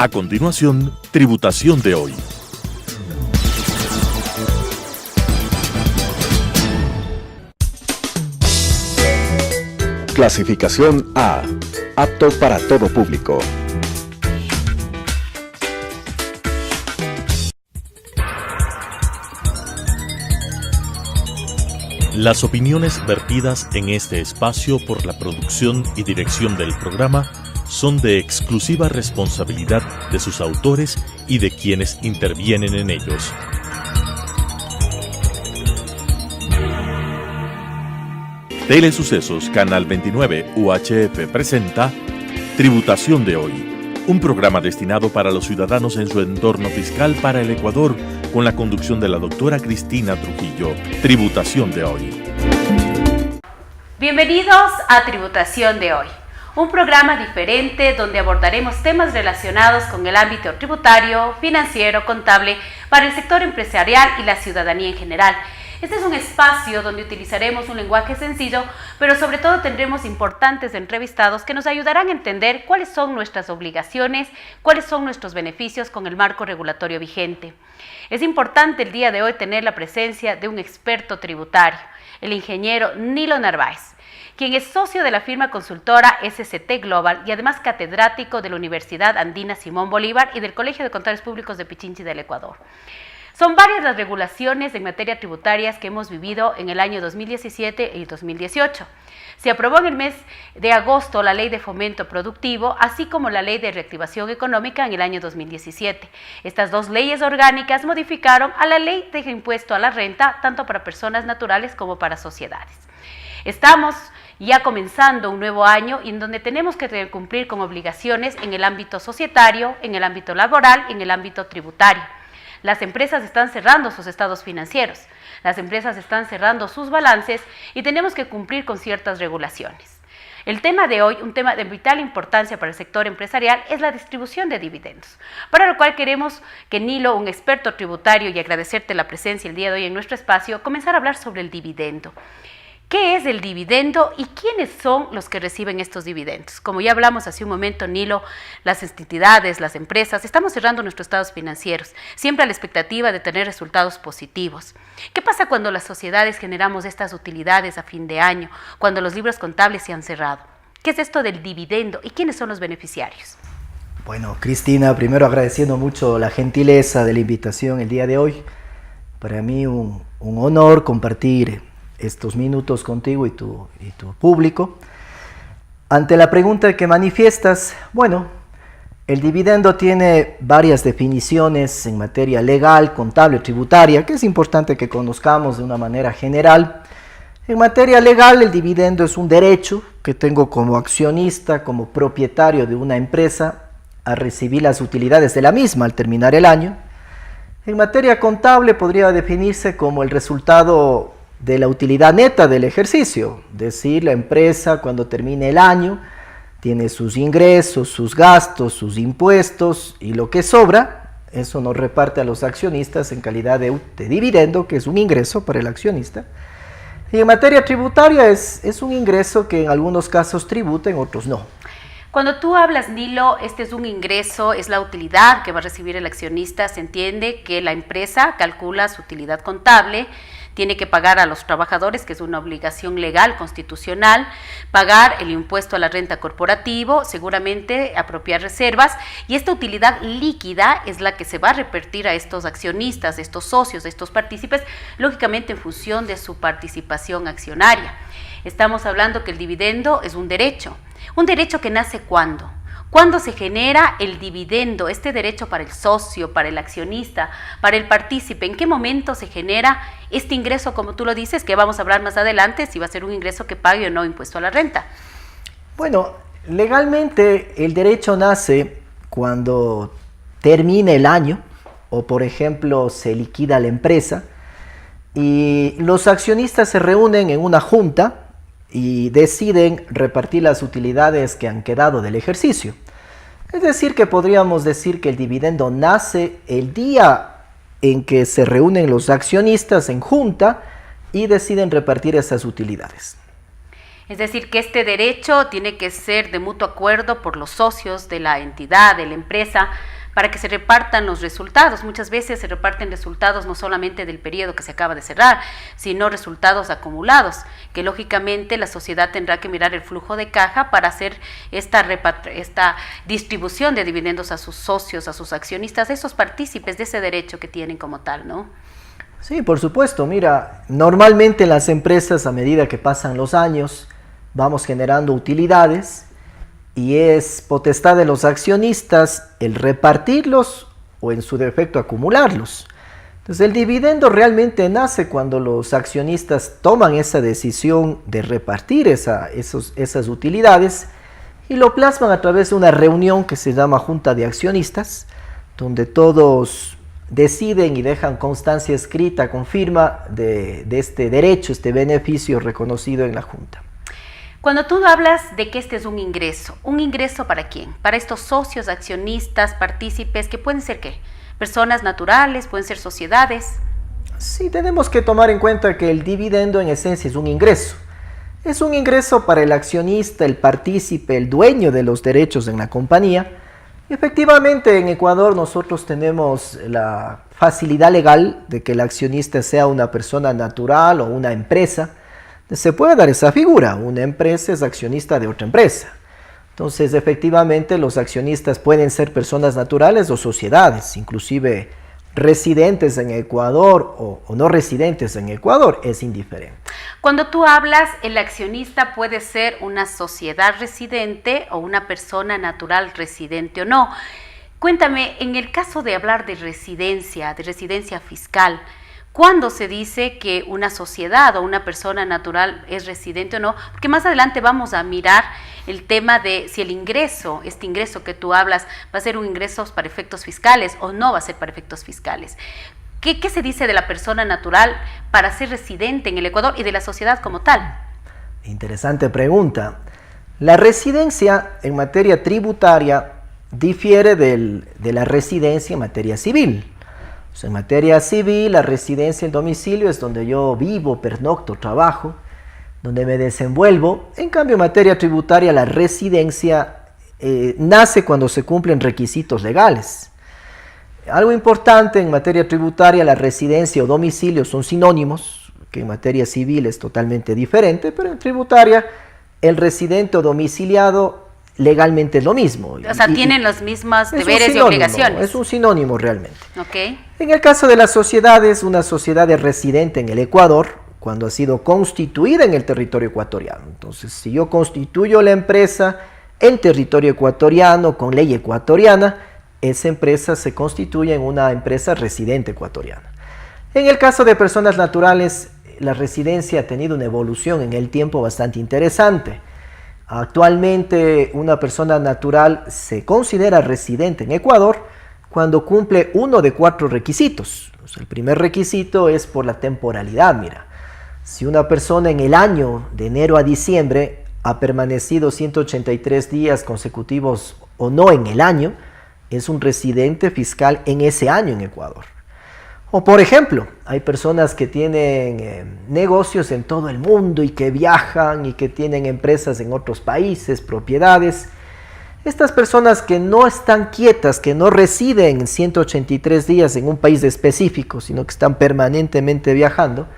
A continuación, Tributación de hoy. Clasificación A. Apto para todo público. Las opiniones vertidas en este espacio por la producción y dirección del programa son de exclusiva responsabilidad de sus autores y de quienes intervienen en ellos. Telesucesos Canal 29 UHF presenta Tributación de hoy, un programa destinado para los ciudadanos en su entorno fiscal para el Ecuador, con la conducción de la doctora Cristina Trujillo. Tributación de hoy. Bienvenidos a Tributación de hoy, un programa diferente donde abordaremos temas relacionados con el ámbito tributario, financiero, contable, para el sector empresarial y la ciudadanía en general. Este es un espacio donde utilizaremos un lenguaje sencillo, pero sobre todo tendremos importantes entrevistados que nos ayudarán a entender cuáles son nuestras obligaciones, cuáles son nuestros beneficios con el marco regulatorio vigente. Es importante el día de hoy tener la presencia de un experto tributario, el ingeniero Nilo Narváez, quien es socio de la firma consultora SCT Global y además catedrático de la Universidad Andina Simón Bolívar y del Colegio de Contadores Públicos de Pichinchi del Ecuador. Son varias las regulaciones en materia tributarias que hemos vivido en el año 2017 y 2018. Se aprobó en el mes de agosto la Ley de Fomento Productivo, así como la Ley de Reactivación Económica en el año 2017. Estas dos leyes orgánicas modificaron a la Ley de Impuesto a la Renta, tanto para personas naturales como para sociedades. Estamos ya comenzando un nuevo año en donde tenemos que cumplir con obligaciones en el ámbito societario, en el ámbito laboral, en el ámbito tributario. Las empresas están cerrando sus estados financieros, las empresas están cerrando sus balances y tenemos que cumplir con ciertas regulaciones. El tema de hoy, un tema de vital importancia para el sector empresarial, es la distribución de dividendos, para lo cual queremos que Nilo, un experto tributario, y agradecerte la presencia el día de hoy en nuestro espacio, comenzar a hablar sobre el dividendo. ¿Qué es el dividendo y quiénes son los que reciben estos dividendos? Como ya hablamos hace un momento, Nilo, las entidades, las empresas, estamos cerrando nuestros estados financieros, siempre a la expectativa de tener resultados positivos. ¿Qué pasa cuando las sociedades generamos estas utilidades a fin de año, cuando los libros contables se han cerrado? ¿Qué es esto del dividendo y quiénes son los beneficiarios? Bueno, Cristina, primero agradeciendo mucho la gentileza de la invitación el día de hoy. Para mí un honor compartir estos minutos contigo y tu público. Ante la pregunta que manifiestas, bueno, el dividendo tiene varias definiciones en materia legal, contable, tributaria, que es importante que conozcamos de una manera general. En materia legal, el dividendo es un derecho que tengo como accionista, como propietario de una empresa, a recibir las utilidades de la misma al terminar el año. En materia contable podría definirse como el resultado de la utilidad neta del ejercicio, es decir, la empresa cuando termine el año tiene sus ingresos, sus gastos, sus impuestos y lo que sobra, eso nos reparte a los accionistas en calidad de dividendo, que es un ingreso para el accionista. Y en materia tributaria es un ingreso que en algunos casos tributa, en otros no. Cuando tú hablas, Nilo, este es un ingreso, es la utilidad que va a recibir el accionista. Se entiende que la empresa calcula su utilidad contable, tiene que pagar a los trabajadores, que es una obligación legal, constitucional, pagar el impuesto a la renta corporativo, seguramente apropiar reservas, y esta utilidad líquida es la que se va a repartir a estos accionistas, estos socios, estos partícipes, lógicamente en función de su participación accionaria. Estamos hablando que el dividendo es un derecho que nace ¿cuándo? ¿Cuándo se genera el dividendo, este derecho para el socio, para el accionista, para el partícipe? ¿En qué momento se genera este ingreso, como tú lo dices, que vamos a hablar más adelante, si va a ser un ingreso que pague o no impuesto a la renta? Bueno, legalmente el derecho nace cuando termine el año o, por ejemplo, se liquida la empresa y los accionistas se reúnen en una junta y deciden repartir las utilidades que han quedado del ejercicio. Es decir, que podríamos decir que el dividendo nace el día en que se reúnen los accionistas en junta y deciden repartir esas utilidades. Es decir, que este derecho tiene que ser de mutuo acuerdo por los socios de la entidad, de la empresa, para que se repartan los resultados. Muchas veces se reparten resultados no solamente del periodo que se acaba de cerrar, sino resultados acumulados, que lógicamente la sociedad tendrá que mirar el flujo de caja para hacer esta distribución de dividendos a sus socios, a sus accionistas, a esos partícipes de ese derecho que tienen como tal, ¿no? Sí, por supuesto. Mira, normalmente las empresas, a medida que pasan los años, vamos generando utilidades y es potestad de los accionistas el repartirlos o en su defecto acumularlos. Entonces el dividendo realmente nace cuando los accionistas toman esa decisión de repartir esas utilidades y lo plasman a través de una reunión que se llama Junta de Accionistas, donde todos deciden y dejan constancia escrita con firma de este derecho, este beneficio reconocido en la Junta. Cuando tú hablas de que este es ¿un ingreso para quién? Para estos socios, accionistas, partícipes, que pueden ser ¿qué? Personas naturales, pueden ser sociedades. Sí, tenemos que tomar en cuenta que el dividendo en esencia es un ingreso. Es un ingreso para el accionista, el partícipe, el dueño de los derechos en la compañía. Efectivamente, en Ecuador nosotros tenemos la facilidad legal de que el accionista sea una persona natural o una empresa. Se puede dar esa figura, una empresa es accionista de otra empresa. Entonces, efectivamente, los accionistas pueden ser personas naturales o sociedades, inclusive residentes en Ecuador o no residentes en Ecuador, es indiferente. Cuando tú hablas, el accionista puede ser una sociedad residente o una persona natural residente o no. Cuéntame, en el caso de hablar de residencia fiscal, ¿cuándo se dice que una sociedad o una persona natural es residente o no? Porque más adelante vamos a mirar el tema de si este ingreso que tú hablas, va a ser un ingreso para efectos fiscales o no va a ser para efectos fiscales. ¿Qué se dice de la persona natural para ser residente en el Ecuador y de la sociedad como tal? Interesante pregunta. La residencia en materia tributaria difiere de la residencia en materia civil. En materia civil, la residencia, el domicilio es donde yo vivo, pernocto, trabajo, donde me desenvuelvo. En cambio, en materia tributaria, la residencia nace cuando se cumplen requisitos legales. Algo importante en materia tributaria, la residencia o domicilio son sinónimos, que en materia civil es totalmente diferente, pero en tributaria, el residente o domiciliado legalmente es lo mismo. O sea, tienen los mismos deberes y obligaciones. Es un sinónimo realmente. Okay. En el caso de las sociedades, una sociedad es residente en el Ecuador cuando ha sido constituida en el territorio ecuatoriano. Entonces, si yo constituyo la empresa en territorio ecuatoriano con ley ecuatoriana, esa empresa se constituye en una empresa residente ecuatoriana. En el caso de personas naturales, la residencia ha tenido una evolución en el tiempo bastante interesante. Actualmente una persona natural se considera residente en Ecuador cuando cumple uno de 4 requisitos. O sea, el primer requisito es por la temporalidad. Mira, si una persona en el año de enero a diciembre ha permanecido 183 días consecutivos o no en el año, es un residente fiscal en ese año en Ecuador. O por ejemplo, hay personas que tienen negocios en todo el mundo y que viajan y que tienen empresas en otros países, propiedades. Estas personas que no están quietas, que no residen 183 días en un país específico, sino que están permanentemente viajando,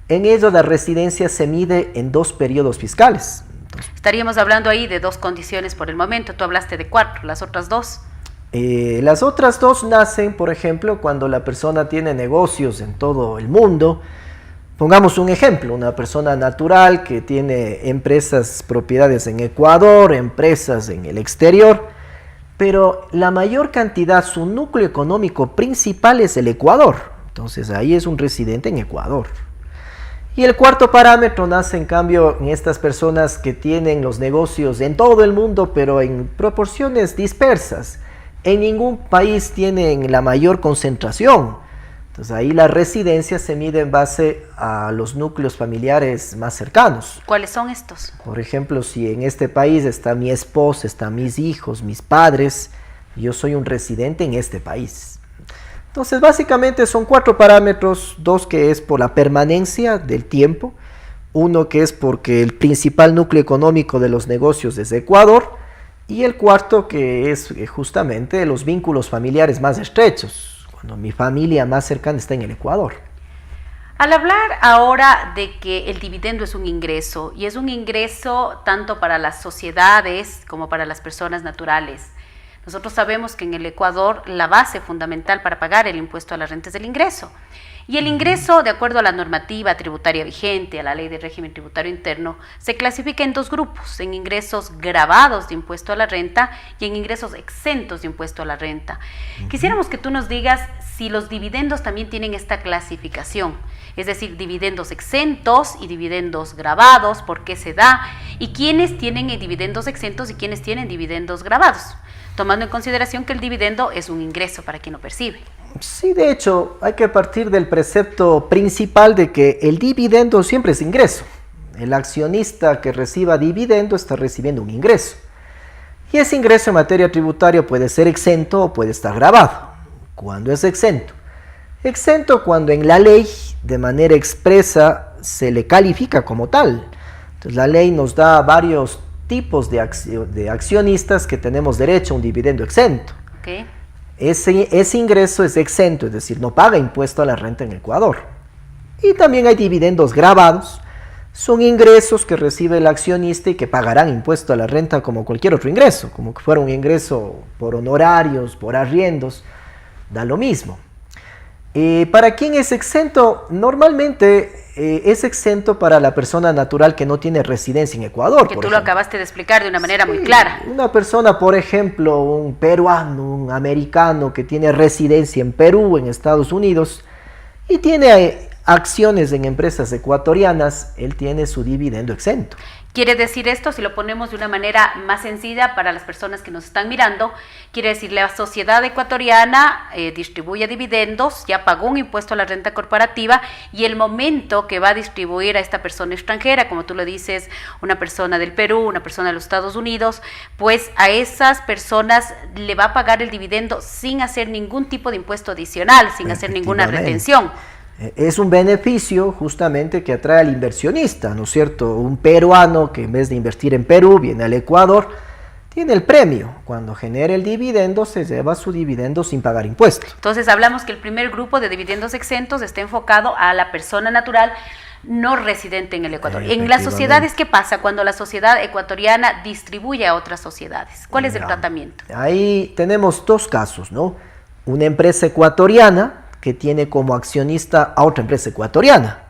en ellos la residencia se mide en 2 periodos fiscales. Entonces, estaríamos hablando ahí de 2 condiciones por el momento. Tú hablaste de 4, las otras 2. Las otras 2 nacen, por ejemplo, cuando la persona tiene negocios en todo el mundo. Pongamos un ejemplo, una persona natural que tiene empresas, propiedades en Ecuador, empresas en el exterior, pero la mayor cantidad, su núcleo económico principal es el Ecuador. Entonces ahí es un residente en Ecuador. Y el cuarto parámetro nace en cambio en estas personas que tienen los negocios en todo el mundo, pero en proporciones dispersas. En ningún país tienen la mayor concentración. Entonces ahí la residencia se mide en base a los núcleos familiares más cercanos. ¿Cuáles son estos? Por ejemplo, si en este país está mi esposa, están mis hijos, mis padres, yo soy un residente en este país. Entonces básicamente son 4 parámetros, 2 que es por la permanencia del tiempo, Uno que es porque el principal núcleo económico de los negocios es Ecuador, y el cuarto que es justamente los vínculos familiares más estrechos, cuando mi familia más cercana está en el Ecuador. Al hablar ahora de que el dividendo es un ingreso, y es un ingreso tanto para las sociedades como para las personas naturales, nosotros sabemos que en el Ecuador la base fundamental para pagar el impuesto a la renta es el ingreso. Y el ingreso, de acuerdo a la normativa tributaria vigente, a la Ley de Régimen Tributario Interno, se clasifica en dos grupos, en ingresos gravados de impuesto a la renta y en ingresos exentos de impuesto a la renta. Quisiéramos que tú nos digas si los dividendos también tienen esta clasificación, es decir, dividendos exentos y dividendos gravados, por qué se da, y quiénes tienen dividendos exentos y quiénes tienen dividendos gravados, tomando en consideración que el dividendo es un ingreso para quien lo percibe. Sí, de hecho, hay que partir del precepto principal de que el dividendo siempre es ingreso. El accionista que reciba dividendo está recibiendo un ingreso. Y ese ingreso en materia tributaria puede ser exento o puede estar gravado. ¿Cuándo es exento? Exento cuando en la ley, de manera expresa, se le califica como tal. Entonces, la ley nos da varios tipos de accionistas que tenemos derecho a un dividendo exento. Okay. Ese ingreso es exento, es decir, no paga impuesto a la renta en Ecuador. Y también hay dividendos gravados, son ingresos que recibe el accionista y que pagarán impuesto a la renta como cualquier otro ingreso, como que fuera un ingreso por honorarios, por arriendos, da lo mismo. ¿Para quién es exento? Normalmente es exento para la persona natural que no tiene residencia en Ecuador. Que tú lo acabaste de explicar de una manera muy clara. Una persona, por ejemplo, un peruano, un americano que tiene residencia en Perú, en Estados Unidos, y tiene acciones en empresas ecuatorianas, él tiene su dividendo exento. Quiere decir esto, si lo ponemos de una manera más sencilla para las personas que nos están mirando, quiere decir la sociedad ecuatoriana distribuye dividendos, ya pagó un impuesto a la renta corporativa y el momento que va a distribuir a esta persona extranjera, como tú lo dices, una persona del Perú, una persona de los Estados Unidos, pues a esas personas le va a pagar el dividendo sin hacer ningún tipo de impuesto adicional, sin hacer ninguna retención. Es un beneficio justamente que atrae al inversionista, ¿no es cierto? Un peruano que en vez de invertir en Perú viene al Ecuador, tiene el premio. Cuando genera el dividendo, se lleva su dividendo sin pagar impuestos. Entonces hablamos que el primer grupo de dividendos exentos está enfocado a la persona natural no residente en el Ecuador. En las sociedades, ¿qué pasa cuando la sociedad ecuatoriana distribuye a otras sociedades? ¿Cuál es el tratamiento? Ahí tenemos dos casos, ¿no? Una empresa ecuatoriana que tiene como accionista a otra empresa ecuatoriana.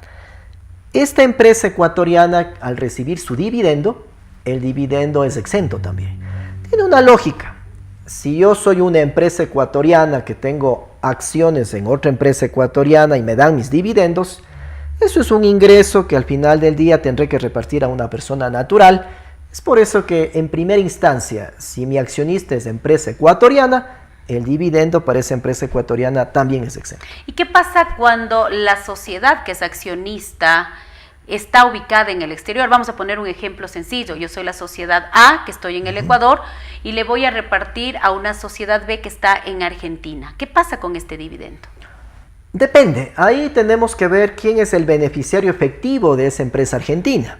Esta empresa ecuatoriana, al recibir su dividendo, el dividendo es exento también. Tiene una lógica. Si yo soy una empresa ecuatoriana que tengo acciones en otra empresa ecuatoriana y me dan mis dividendos, eso es un ingreso que al final del día tendré que repartir a una persona natural. Es por eso que en primera instancia, si mi accionista es empresa ecuatoriana, el dividendo para esa empresa ecuatoriana también es exento. ¿Y qué pasa cuando la sociedad que es accionista está ubicada en el exterior? Vamos a poner un ejemplo sencillo. Yo soy la sociedad A, que estoy en el Ecuador, y le voy a repartir a una sociedad B que está en Argentina. ¿Qué pasa con este dividendo? Depende. Ahí tenemos que ver quién es el beneficiario efectivo de esa empresa argentina.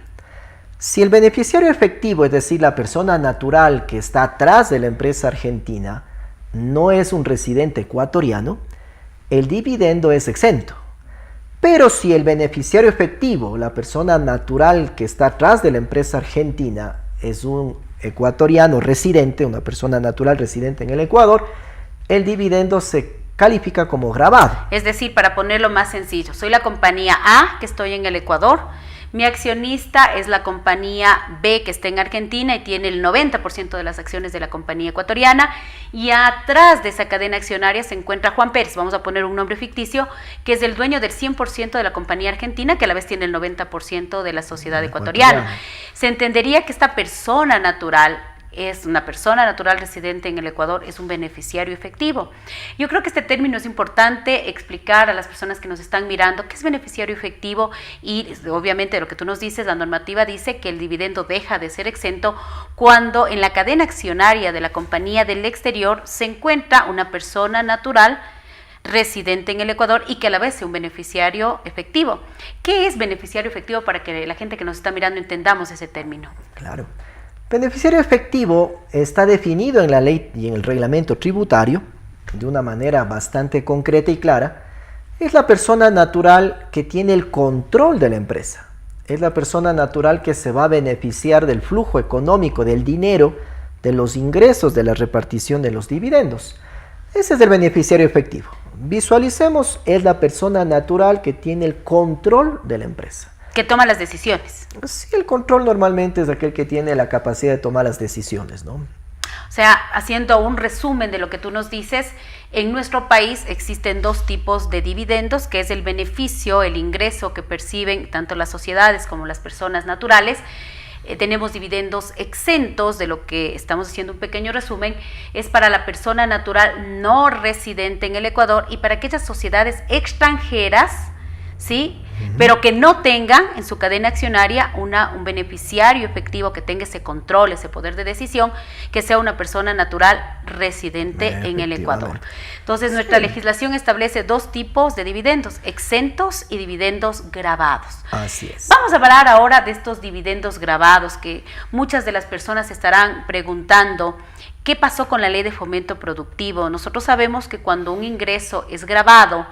Si el beneficiario efectivo, es decir, la persona natural que está atrás de la empresa argentina, no es un residente ecuatoriano, el dividendo es exento. Pero si el beneficiario efectivo, la persona natural que está atrás de la empresa argentina, es un ecuatoriano residente, una persona natural residente en el Ecuador, el dividendo se califica como gravado. Es decir, para ponerlo más sencillo, soy la compañía A que estoy en el Ecuador, mi accionista es la compañía B que está en Argentina y tiene el 90% de las acciones de la compañía ecuatoriana, y atrás de esa cadena accionaria se encuentra Juan Pérez, vamos a poner un nombre ficticio, que es el dueño del 100% de la compañía argentina, que a la vez tiene el 90% de la sociedad ecuatoriana. Se entendería que esta persona natural es una persona natural residente en el Ecuador, es un beneficiario efectivo. Yo creo que este término es importante explicar a las personas que nos están mirando qué es beneficiario efectivo, y obviamente lo que tú nos dices, la normativa dice que el dividendo deja de ser exento cuando en la cadena accionaria de la compañía del exterior se encuentra una persona natural residente en el Ecuador y que a la vez sea un beneficiario efectivo. ¿Qué es beneficiario efectivo para que la gente que nos está mirando entendamos ese término? Claro. Beneficiario efectivo está definido en la ley y en el reglamento tributario de una manera bastante concreta y clara. Es la persona natural que tiene el control de la empresa. Es la persona natural que se va a beneficiar del flujo económico, del dinero, de los ingresos, de la repartición de los dividendos. Ese es el beneficiario efectivo. Visualicemos, es la persona natural que tiene el control de la empresa. Que toma las decisiones. Sí, el control normalmente es aquel que tiene la capacidad de tomar las decisiones, ¿no? O sea, haciendo un resumen de lo que tú nos dices, en nuestro país existen dos tipos de dividendos, que es el beneficio, el ingreso que perciben tanto las sociedades como las personas naturales. Tenemos dividendos exentos, de lo que estamos haciendo un pequeño resumen, es para la persona natural no residente en el Ecuador y para aquellas sociedades extranjeras, ¿sí? Pero que no tengan en su cadena accionaria un beneficiario efectivo que tenga ese control, ese poder de decisión, que sea una persona natural residente en el Ecuador. Entonces, nuestra legislación establece dos tipos de dividendos, exentos y dividendos gravados. Así es. Vamos a hablar ahora de estos dividendos gravados, que muchas de las personas estarán preguntando, ¿qué pasó con la ley de fomento productivo? Nosotros sabemos que cuando un ingreso es gravado,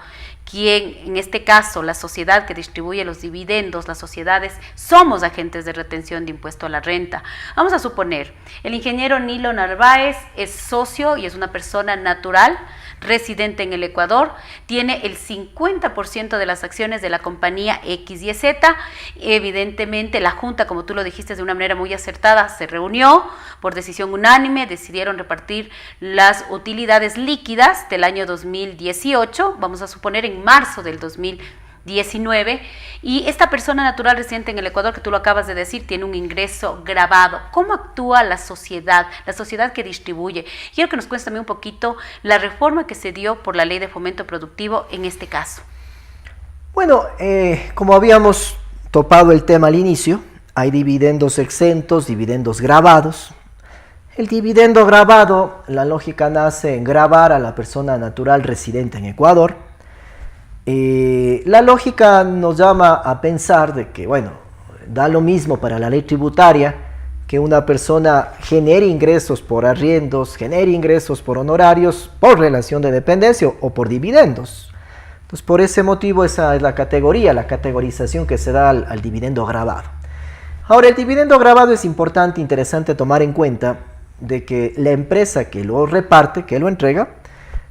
quien, en este caso, la sociedad que distribuye los dividendos, las sociedades, somos agentes de retención de impuesto a la renta. Vamos a suponer, el ingeniero Nilo Narváez es socio y es una persona natural, residente en el Ecuador, tiene el 50% de las acciones de la compañía XYZ. Evidentemente, la Junta, como tú lo dijiste de una manera muy acertada, se reunió por decisión unánime, decidieron repartir las utilidades líquidas del año 2018, vamos a suponer en marzo del 2019, y esta persona natural residente en el Ecuador, que tú lo acabas de decir, tiene un ingreso gravado. ¿Cómo actúa la sociedad que distribuye? Quiero que nos cuentes también un poquito la reforma que se dio por la ley de fomento productivo en este caso. Bueno, como habíamos topado el tema al inicio, hay dividendos exentos, dividendos gravados. El dividendo gravado, la lógica nace en gravar a la persona natural residente en Ecuador. La lógica nos llama a pensar de que, bueno, da lo mismo para la ley tributaria que una persona genere ingresos por arriendos, genere ingresos por honorarios, por relación de dependencia o por dividendos. Entonces, por ese motivo, esa es la categoría, la categorización que se da al dividendo gravado. Ahora, el dividendo gravado es importante, interesante tomar en cuenta de que la empresa que lo reparte, que lo entrega,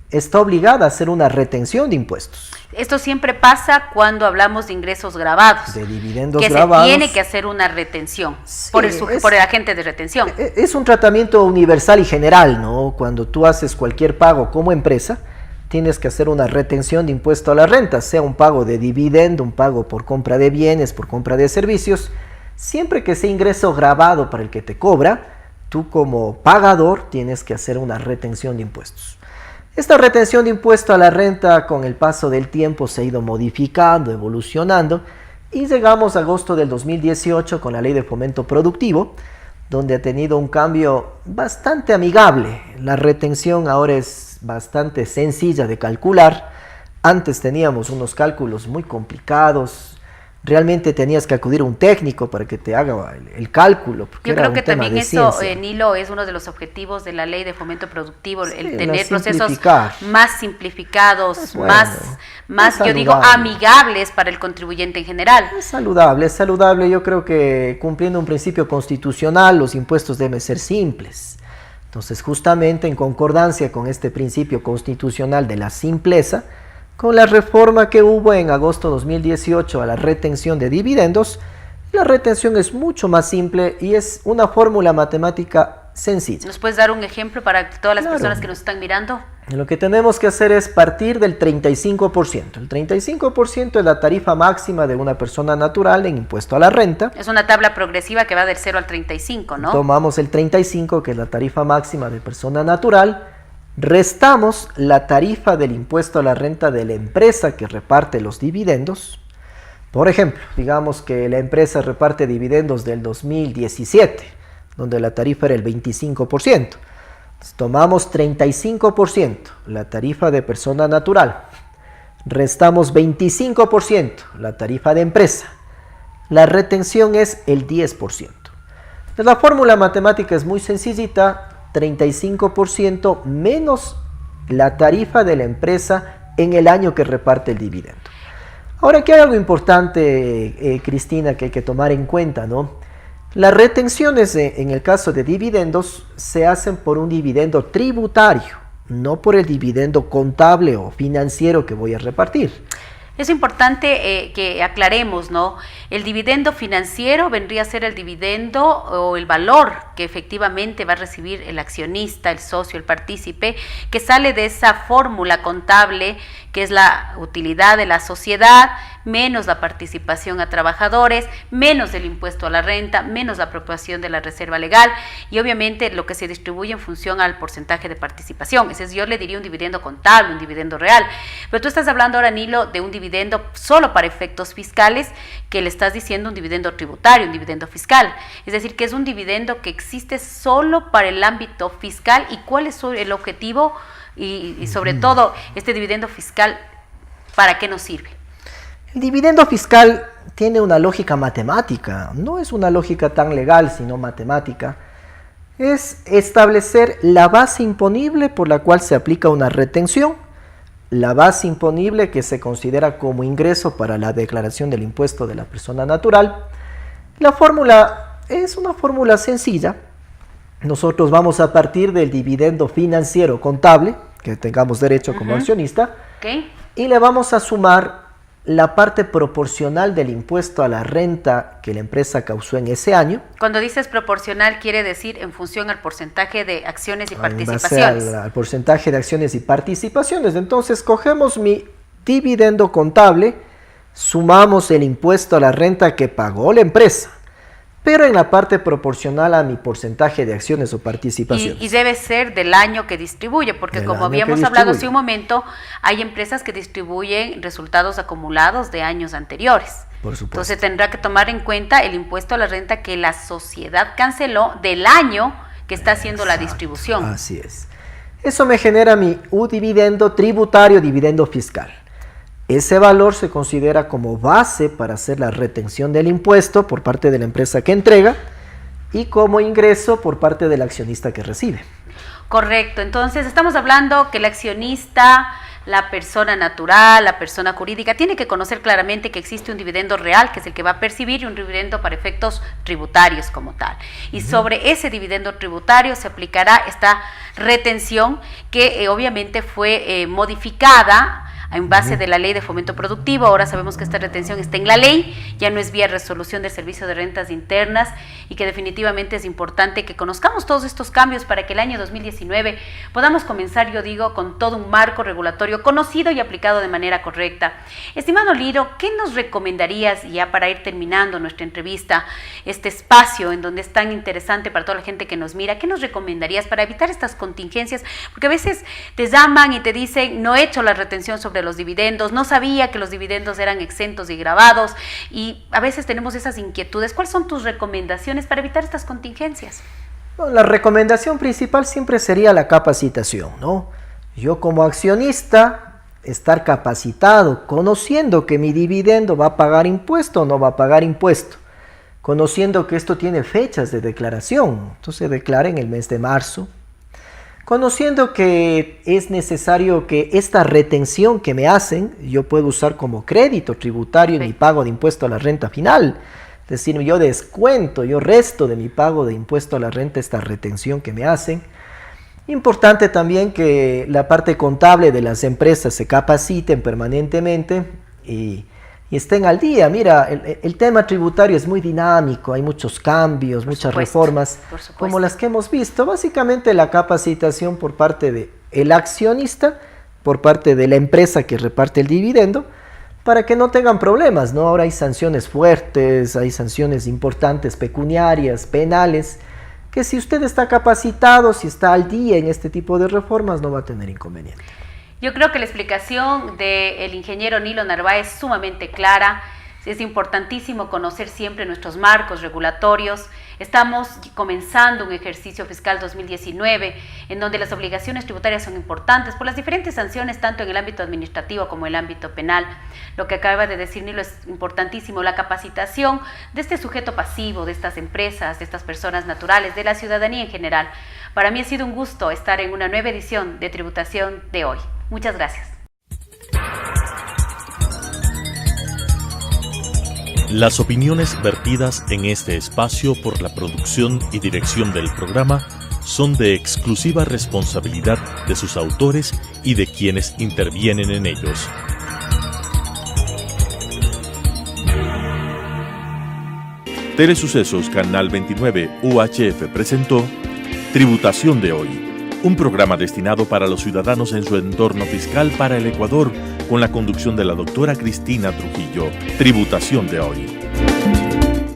está obligada a hacer una retención de impuestos. Esto siempre pasa cuando hablamos de ingresos gravados. De dividendos que gravados. Se tiene que hacer una retención, Sí, por el agente de retención. Es un tratamiento universal y general, ¿no? Cuando tú haces cualquier pago como empresa, tienes que hacer una retención de impuesto a la renta, sea un pago de dividendo, un pago por compra de bienes, por compra de servicios. Siempre que sea ingreso gravado para el que te cobra, tú como pagador tienes que hacer una retención de impuestos. Esta retención de impuesto a la renta con el paso del tiempo se ha ido modificando, evolucionando, y llegamos a agosto del 2018 con la ley de fomento productivo, donde ha tenido un cambio bastante amigable. La retención ahora es bastante sencilla de calcular. Antes teníamos unos cálculos muy complicados. Realmente tenías que acudir a un técnico para que te haga el cálculo. Yo creo que también eso, Nilo, es uno de los objetivos de la ley de fomento productivo, sí, el tener procesos más simplificados, más yo digo, amigables para el contribuyente en general. Es saludable. Yo creo que cumpliendo un principio constitucional, los impuestos deben ser simples. Entonces, justamente en concordancia con este principio constitucional de la simpleza, con la reforma que hubo en agosto de 2018 a la retención de dividendos, la retención es mucho más simple y es una fórmula matemática sencilla. ¿Nos puedes dar un ejemplo para todas las personas que nos están mirando? Lo que tenemos que hacer es partir del 35%. El 35% es la tarifa máxima de una persona natural en impuesto a la renta. Es una tabla progresiva que va del 0 al 35, ¿no? Tomamos el 35, que es la tarifa máxima de persona natural. Restamos la tarifa del impuesto a la renta de la empresa que reparte los dividendos. Por ejemplo, digamos que la empresa reparte dividendos del 2017, donde la tarifa era el 25%. Entonces, tomamos 35%, la tarifa de persona natural. restamos 25%, la tarifa de empresa. La retención es el 10%. Entonces, la fórmula matemática es muy sencillita, 35% menos la tarifa de la empresa en el año que reparte el dividendo. Ahora, aquí hay algo importante, Cristina, que hay que tomar en cuenta, ¿no? Las retenciones en el caso de dividendos se hacen por un dividendo tributario, no por el dividendo contable o financiero que voy a repartir. Es importante que aclaremos, ¿no? El dividendo financiero vendría a ser el dividendo o el valor que efectivamente va a recibir el accionista, el socio, el partícipe, que sale de esa fórmula contable que es la utilidad de la sociedad, menos la participación a trabajadores, menos el impuesto a la renta, menos la apropiación de la reserva legal y obviamente lo que se distribuye en función al porcentaje de participación. Ese es, yo le diría un dividendo contable, un dividendo real. Pero tú estás hablando ahora, Nilo, de un dividendo solo para efectos fiscales, que le estás diciendo un dividendo tributario, un dividendo fiscal. Es decir, que es un dividendo que existe solo para el ámbito fiscal. ¿Y cuál es el objetivo? Y sobre todo, este dividendo fiscal, ¿para qué nos sirve? El dividendo fiscal tiene una lógica matemática, no es una lógica tan legal, sino matemática. Es establecer la base imponible por la cual se aplica una retención, la base imponible que se considera como ingreso para la declaración del impuesto de la persona natural. La fórmula es una fórmula sencilla. Nosotros vamos a partir del dividendo financiero contable, que tengamos derecho como accionista, y le vamos a sumar la parte proporcional del impuesto a la renta que la empresa causó en ese año. Cuando dices proporcional, quiere decir en función al porcentaje de acciones y participaciones. En base al porcentaje de acciones y participaciones. Entonces, cogemos mi dividendo contable, sumamos el impuesto a la renta que pagó la empresa, pero en la parte proporcional a mi porcentaje de acciones o participaciones. Y debe ser del año que distribuye, porque como habíamos hablado hace un momento, hay empresas que distribuyen resultados acumulados de años anteriores. Por supuesto. Entonces tendrá que tomar en cuenta el impuesto a la renta que la sociedad canceló del año que está haciendo la distribución. Así es. Eso me genera mi dividendo tributario, dividendo fiscal. Ese valor se considera como base para hacer la retención del impuesto por parte de la empresa que entrega y como ingreso por parte del accionista que recibe. Correcto, entonces estamos hablando que el accionista, la persona natural, la persona jurídica, tiene que conocer claramente que existe un dividendo real, que es el que va a percibir, y un dividendo para efectos tributarios como tal. Y sobre ese dividendo tributario se aplicará esta retención que obviamente fue modificada en base de la ley de fomento productivo. Ahora sabemos que esta retención está en la ley, ya no es vía resolución del servicio de rentas internas, y que definitivamente es importante que conozcamos todos estos cambios para que el año 2019 podamos comenzar, yo digo, con todo un marco regulatorio conocido y aplicado de manera correcta. Estimado Liro, ¿qué nos recomendarías, ya para ir terminando nuestra entrevista, este espacio en donde es tan interesante para toda la gente que nos mira, qué nos recomendarías para evitar estas contingencias? Porque a veces te llaman y te dicen, no he hecho la retención sobre los dividendos, no sabía que los dividendos eran exentos y gravados, y a veces tenemos esas inquietudes. ¿Cuáles son tus recomendaciones para evitar estas contingencias? Bueno, la recomendación principal siempre sería la capacitación, ¿no? Yo como accionista, estar capacitado, conociendo que mi dividendo va a pagar impuesto o no va a pagar impuesto, conociendo que esto tiene fechas de declaración, entonces declara en el mes de marzo, conociendo que es necesario que esta retención que me hacen, yo puedo usar como crédito tributario en mi pago de impuesto a la renta final. Es decir, yo descuento, yo resto de mi pago de impuesto a la renta esta retención que me hacen. Importante también que la parte contable de las empresas se capaciten permanentemente y estén al día. Mira, el tema tributario es muy dinámico, hay muchos cambios, muchas reformas, como las que hemos visto. Básicamente la capacitación por parte del accionista, por parte de la empresa que reparte el dividendo, para que no tengan problemas, ¿no? Ahora hay sanciones fuertes, hay sanciones importantes, pecuniarias, penales, que si usted está capacitado, si está al día en este tipo de reformas, no va a tener inconveniente. Yo creo que la explicación del ingeniero Nilo Narváez es sumamente clara. Es importantísimo conocer siempre nuestros marcos regulatorios, Estamos comenzando un ejercicio fiscal 2019 en donde las obligaciones tributarias son importantes por las diferentes sanciones tanto en el ámbito administrativo como en el ámbito penal. Lo que acaba de decir Nilo es importantísimo, la capacitación de este sujeto pasivo, de estas empresas, de estas personas naturales, de la ciudadanía en general. Para mí ha sido un gusto estar en una nueva edición de Tributación de Hoy. Muchas gracias. Las opiniones vertidas en este espacio por la producción y dirección del programa son de exclusiva responsabilidad de sus autores y de quienes intervienen en ellos. Telesucesos Canal 29 UHF presentó Tributación de Hoy, un programa destinado para los ciudadanos en su entorno fiscal para el Ecuador, con la conducción de la doctora Cristina Trujillo. Tributación de Hoy.